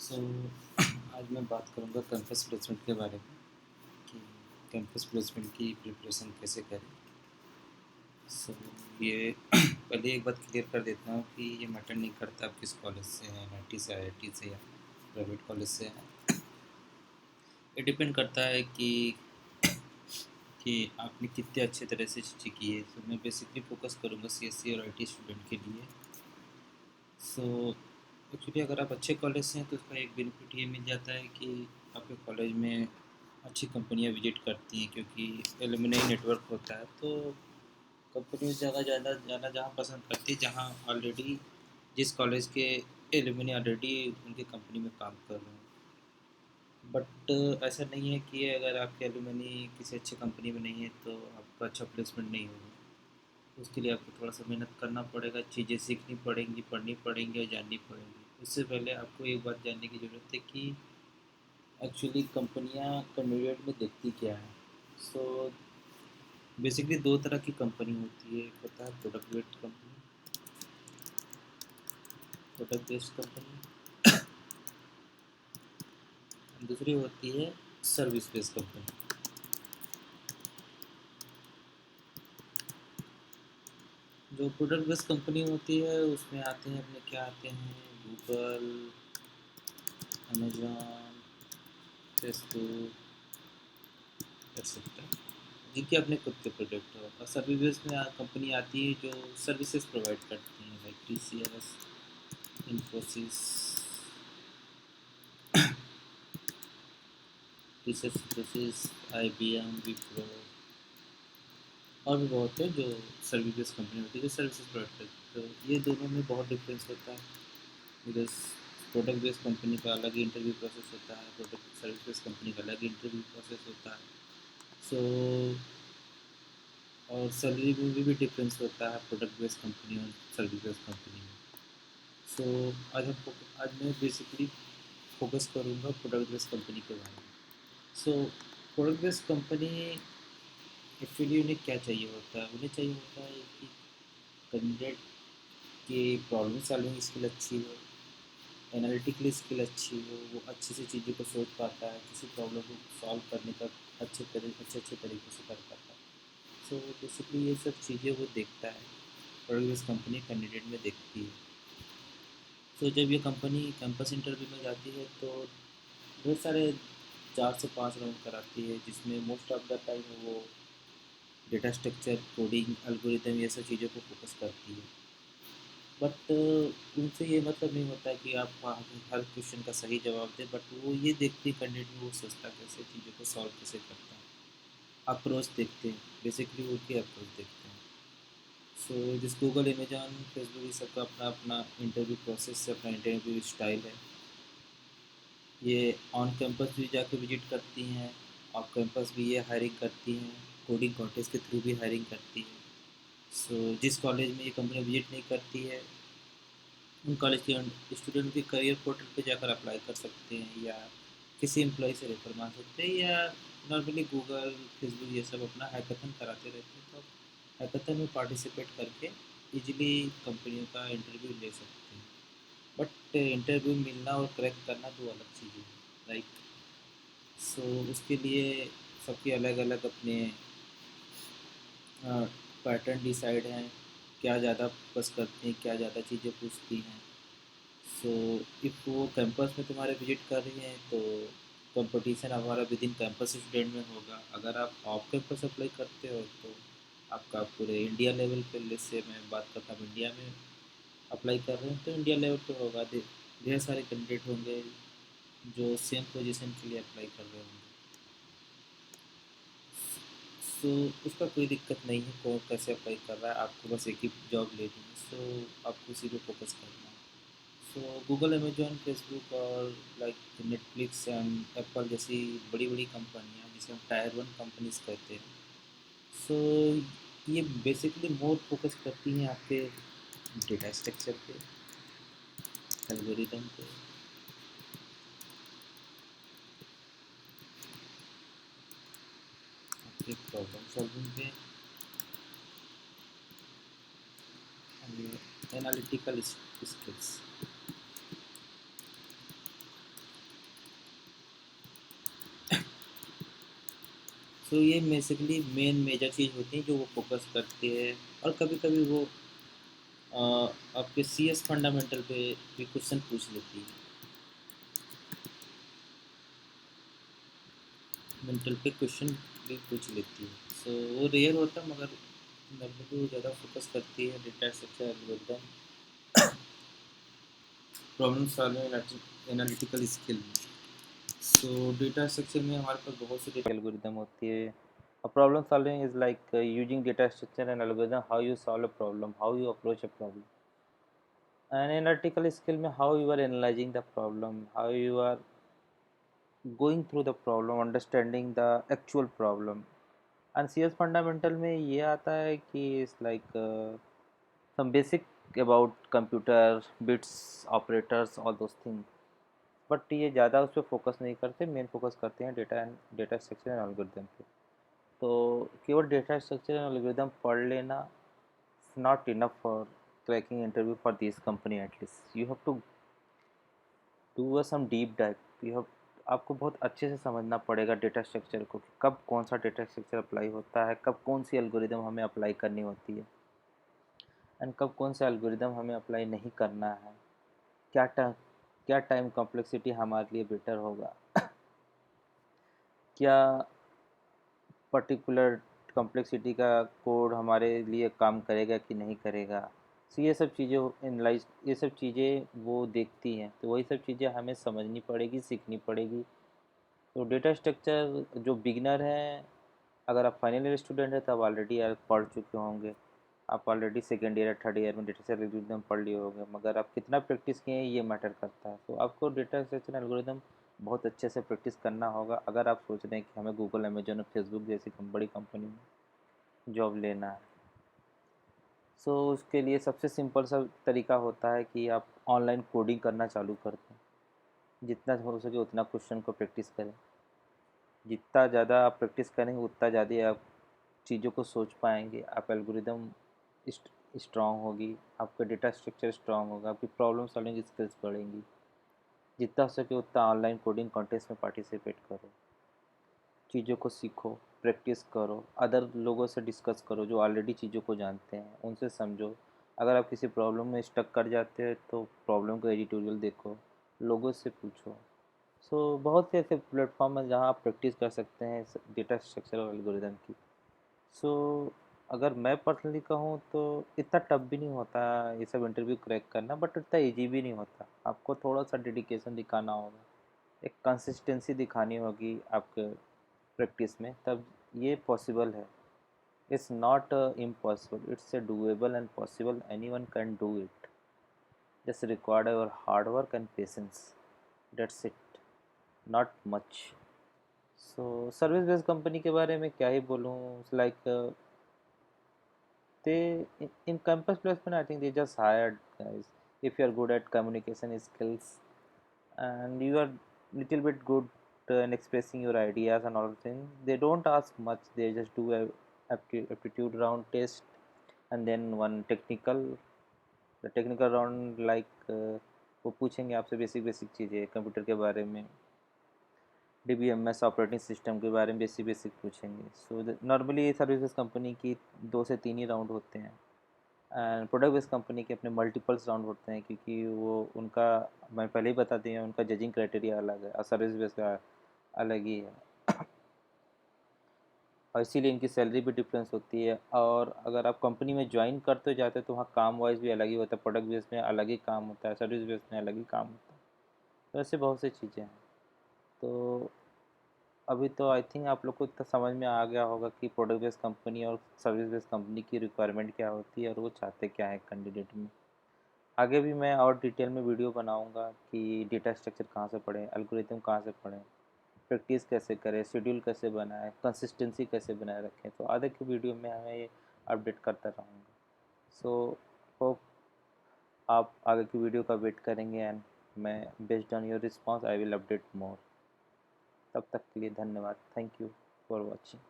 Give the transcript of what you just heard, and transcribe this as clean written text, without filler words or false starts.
सो आज मैं बात करूँगा कैंपस प्लेसमेंट के बारे में कि कैंपस प्लेसमेंट की प्रिपरेशन कैसे करें। सो ये पहले एक बात क्लियर कर देता हूँ कि ये मैटर नहीं करता आप किस कॉलेज से हैं, एनआईटी से, आईआईटी से या प्राइवेट कॉलेज से हैं। ये डिपेंड करता है कि आपने कितने अच्छे तरह से चीज़ें की है। तो मैं बेसिकली फोकस करूँगा सीएससी और आईटी स्टूडेंट के लिए। सो एक्चुअली अगर आप अच्छे कॉलेज से हैं तो उसका एक बेनिफिट ये मिल जाता है कि आपके कॉलेज में अच्छी कंपनियां विजिट करती हैं, क्योंकि एलुमनाई नेटवर्क होता है। तो कंपनी उस जगह ज़्यादा जाना जहाँ पसंद करती है जहाँ ऑलरेडी जिस कॉलेज के एलुमनी ऑलरेडी उनके कंपनी में काम कर रहे हैं। बट ऐसा नहीं है कि अगर आपके एलुमनी किसी अच्छी कंपनी में नहीं है तो आपका अच्छा प्लेसमेंट नहीं होगा। उसके लिए आपको थोड़ा सा मेहनत करना पड़ेगा, चीज़ें सीखनी पड़ेंगी, पढ़नी पड़ेंगी और जाननी पड़ेंगी। उससे पहले आपको एक बात जानने की ज़रूरत है कि एक्चुअली कंपनियां कैंडिडेट में देखती क्या है। सो बेसिकली दो तरह की कंपनी होती है। एक होता है product based company, product based company. दूसरी होती है सर्विस बेस्ड कंपनी। जो प्रोडक्ट बेस्ड कंपनी होती है उसमें आते हैं अपने क्या आते हैं, गूगल, अमेजॉन, फेसबुक, एक्सेट्रा, जिनके अपने खुद के प्रोडक्ट हो। और सर्विस में कंपनी आती है जो सर्विसेज प्रोवाइड करती हैं, like TCS, Infosys, TCS, Infosys, IBM, Wipro और भी बहुत है जो सर्विस बेस्ड कंपनी होती है जो सर्विसेज प्रोवाइड करती है। तो ये दोनों में बहुत डिफरेंस होता है, बिकॉज प्रोडक्ट बेस्ड कंपनी का अलग इंटरव्यू प्रोसेस होता है, प्रोडक्ट सर्विस बेस्ड कंपनी का अलग इंटरव्यू प्रोसेस होता है। सो और सैलरी में भी डिफरेंस होता है प्रोडक्ट बेस्ड कंपनी और सर्विस बेस्ड कंपनी में। सो आज मैं बेसिकली फोकस करूँगा प्रोडक्ट बेस्ड कंपनी के बारे में। So product based company actually उन्हें क्या चाहिए होता है, उन्हें चाहिए होता है कि कैंडिडेट की प्रॉब्लम सॉल्विंग स्किल अच्छी हो, एनालिटिकली स्किल अच्छी हो, वो अच्छे से चीज़ों को सोच पाता है, किसी प्रॉब्लम को सॉल्व करने का अच्छे तरीके से कर पाता है। सो बेसिकली ये सब चीज़ें वो देखता है, प्रोडक्ट बेस्ड कंपनी कैंडिडेट में देखती है। सो जब ये कंपनी कैंपस इंटरव्यू में जाती है तो बहुत सारे 4 से 5 राउंड कराती है, जिसमें मोस्ट ऑफ द टाइम वो डेटा स्ट्रक्चर, कोडिंग, एल्गोरिदम ये सब चीज़ों को फोकस करती है। बट उनसे ये मतलब नहीं होता कि आप वहाँ पे हर क्वेश्चन का सही जवाब दें, बट वो ये देखते हैं कैंडिडेट वो सोचता कैसे, चीज़ों को सॉल्व कैसे करता है। अप्रोच देखते हैं, बेसिकली उनकी अप्रोच देखते हैं। सो जिस गूगल, अमेजॉन, फेसबुक, ये सबका अपना अपना इंटरव्यू प्रोसेस है, अपना इंटरव्यू स्टाइल है। ये ऑन कैंपस भी जाके विजिट करती हैं, ऑफ कैंपस भी ये हायरिंग करती हैं, कोडिंग कॉन्टेस्ट के थ्रू भी हायरिंग करती है। सो जिस कॉलेज में ये कंपनी विजिट नहीं करती है उन कॉलेज के स्टूडेंट भी करियर पोर्टल पे जाकर अप्लाई कर सकते हैं, या किसी एम्प्लॉय से रेफर मांग सकते हैं, या नॉर्मली गूगल, फेसबुक ये सब अपना हैकाथन कराते रहते हैं। तो हैकाथन में पार्टिसिपेट करके इजीली कंपनियों का इंटरव्यू ले सकते हैं। बट इंटरव्यू मिलना और क्रैक करना दो अलग चीज़ें हैं, राइट। सो उसके लिए सबके अलग अलग अपने पैटर्न डिसाइड हैं, क्या ज़्यादा फोकस करती हैं, क्या ज़्यादा चीज़ें पूछती हैं। सो इफ़ वो कैंपस में तुम्हारे विजिट कर रही हैं तो कंपटीशन हमारा विद इन कैंपस स्टूडेंट में होगा। अगर आप ऑफ कैंपस अप्लाई करते हो तो आपका पूरे इंडिया लेवल पे, जैसे मैं बात करता हूँ इंडिया में अप्लाई कर रहे हैं तो इंडिया लेवल पे होगा। ढेर सारे कैंडिडेट होंगे जो सेम पोजीशन के लिए अप्लाई कर रहे होंगे। सो उसका कोई दिक्कत नहीं है कौन कैसे अप्लाई कर रहा है, आपको बस एक ही जॉब लेनी है। सो आपको उसी पे फोकस करना है। सो गूगल, अमेजॉन, फेसबुक और लाइक नेटफ्लिक्स एंड एप्पल जैसी बड़ी बड़ी कंपनियां जिसे हम टायर वन कंपनीज कहते हैं। सो ये बेसिकली मोर फोकस करती हैं आपके डेटा स्ट्रक्चर पे, एल्गोरिदम पे, आपके प्रॉब्लम सॉल्विंग पे, एनालिटिकल स्किल्स। सो ये बेसिकली मेन मेजर चीज़ होती है जो वो फोकस करती है। और कभी कभी वो आपके सी एस फंडामेंटल पे भी क्वेश्चन पूछ लेती है, मेंटल पे क्वेश्चन भी पूछ लेती है। सो वो रेयर होता है, मगर नॉर्मली वो ज़्यादा फोकस करती है data structure algorithm, problem solving, analytical skill. सो डेटा स्ट्रक्चर में हमारे पास बहुत से डेटा एल्गोरिदम होती है। A problem solving is like using data structure and algorithm, how you solve a problem, how you approach a problem. And analytical skill में how you are analyzing the problem, how you are going through the problem, understanding the actual problem. And CS fundamental में ये आता है कि it's like some basic about computer, bits, operators, all those things. But ये ज़्यादा उस पर focus नहीं करते, मेन फोकस करते हैं डेटा स्ट्रक्चर एंड एल्गोरिदम पे। तो केवल डेटा स्ट्रक्चर एंड एल्गोरिदम पढ़ लेना not enough for cracking interview for this company. At least you have to do some deep dive. You have आपको बहुत अच्छे से समझना पड़ेगा डेटा स्ट्रक्चर को, कि कब कौन सा डेटा स्ट्रक्चर अप्लाई होता है, कब कौन सी एल्गोरिदम हमें अप्लाई करनी होती है, एंड कब कौन सा एल्गोरिदम हमें अप्लाई नहीं करना है। क्या टाइम क्या टाइम कॉम्प्लेक्सिटी हमारे लिए बेटर होगा, क्या पर्टिकुलर कॉम्प्लेक्सिटी का कोड हमारे लिए काम करेगा कि नहीं करेगा। सो ये सब चीज़ें एनालाइज, ये सब चीज़ें वो देखती हैं, तो वही सब चीज़ें हमें समझनी पड़ेगी, सीखनी पड़ेगी। तो डेटा स्ट्रक्चर जो बिगिनर हैं, अगर आप फाइनल ईयर स्टूडेंट हैं तो आप ऑलरेडी यार पढ़ चुके होंगे, आप ऑलरेडी सेकेंड ईयर या थर्ड ईयर में डेटा स्ट्रक्चर एल्गोरिदम पढ़ लिए होंगे, मगर आप कितना प्रैक्टिस किए हैं ये मैटर करता है। तो आपको डेटा स्ट्रक्चर एल्गोरिदम बहुत अच्छे से प्रैक्टिस करना होगा, अगर आप सोच रहे हैं कि हमें गूगल, अमेजन और फेसबुक जैसी बड़ी कंपनी में जॉब लेना है। सो उसके लिए सबसे सिंपल सा तरीका होता है कि आप ऑनलाइन कोडिंग करना चालू कर दें, जितना हो सके उतना क्वेश्चन को प्रैक्टिस करें। जितना ज़्यादा आप प्रैक्टिस करेंगे उतना ज़्यादा आप चीज़ों को सोच पाएंगे, आप एल्गोरिदम स्ट्रॉन्ग होगी, आपका डेटा स्ट्रक्चर स्ट्रॉन्ग होगा, आपकी प्रॉब्लम सॉल्विंग स्किल्स बढ़ेंगी। जितना हो सके उतना ऑनलाइन कोडिंग कॉन्टेस्ट में पार्टिसिपेट करो, चीज़ों को सीखो, प्रैक्टिस करो, अदर लोगों से डिस्कस करो जो ऑलरेडी चीज़ों को जानते हैं, उनसे समझो। अगर आप किसी प्रॉब्लम में स्टक कर जाते हैं तो प्रॉब्लम का एडिटोरियल देखो, लोगों से पूछो। सो बहुत से ऐसे प्लेटफॉर्म हैं जहाँ आप प्रैक्टिस कर सकते हैं डेटा स्ट्रक्चर और एल्गोरिदम की। सो अगर मैं पर्सनली कहूँ तो इतना टफ भी नहीं होता ये सब इंटरव्यू क्रैक करना, बट इतना ईजी भी नहीं होता। आपको थोड़ा सा डेडिकेशन दिखाना होगा, एक कंसिस्टेंसी दिखानी होगी आपके प्रैक्टिस में, तब ये पॉसिबल है। It's not impossible, it's a doable and possible, any one can do it, just required your hard work and patience, that's it, not much. So service based company के बारे में क्या ही बोलूँ, like they in campus placement I think they just hired guys if you are good at communication skills and you are little bit good in expressing your ideas and all things. They don't ask much, they just do a aptitude round test and then one technical, the technical round like वो पूछेंगे आपसे basic basic चीज़ें computer के बारे में, DBMS operating system के बारे में बेसिक बेसिक पूछेंगे। सो नॉर्मली सर्विसेज कंपनी की 2 से 3 ही राउंड होते हैं, एंड प्रोडक्ट बेस्ड कंपनी के अपने मल्टीपल्स राउंड होते हैं, क्योंकि वो उनका, मैं पहले ही बता दिया, उनका जजिंग क्राइटेरिया अलग है और सर्विस बेस्ड का अलग ही है। और इसीलिए इनकी सैलरी भी डिफरेंस होती है। और अगर आप कंपनी में ज्वाइन करते जाते तो वहाँ काम वाइज भी अलग ही होता है, प्रोडक्ट बेस्ड में अलग ही काम होता है, सर्विस बेस्ड में अलग ही काम होता है। तो ऐसे बहुत सी चीज़ें हैं। तो अभी तो आई थिंक आप लोग को इतना समझ में आ गया होगा कि प्रोडक्ट बेस्ड कंपनी और सर्विस बेस्ड कंपनी की रिक्वायरमेंट क्या होती है और वो चाहते क्या है कैंडिडेट में। आगे भी मैं और डिटेल में वीडियो बनाऊंगा कि डेटा स्ट्रक्चर कहाँ से पढ़ें, एल्गोरिथम कहाँ से पढ़ें, प्रैक्टिस कैसे करें, शेड्यूल कैसे बनाएं, कंसिस्टेंसी कैसे बनाए रखें। तो आगे की वीडियो में हमें ये अपडेट करता रहूँगा। सो होप आप आगे की वीडियो का वेट करेंगे एंड मैं based on your response I will update more. तब तक के लिए धन्यवाद, थैंक यू फॉर वॉचिंग।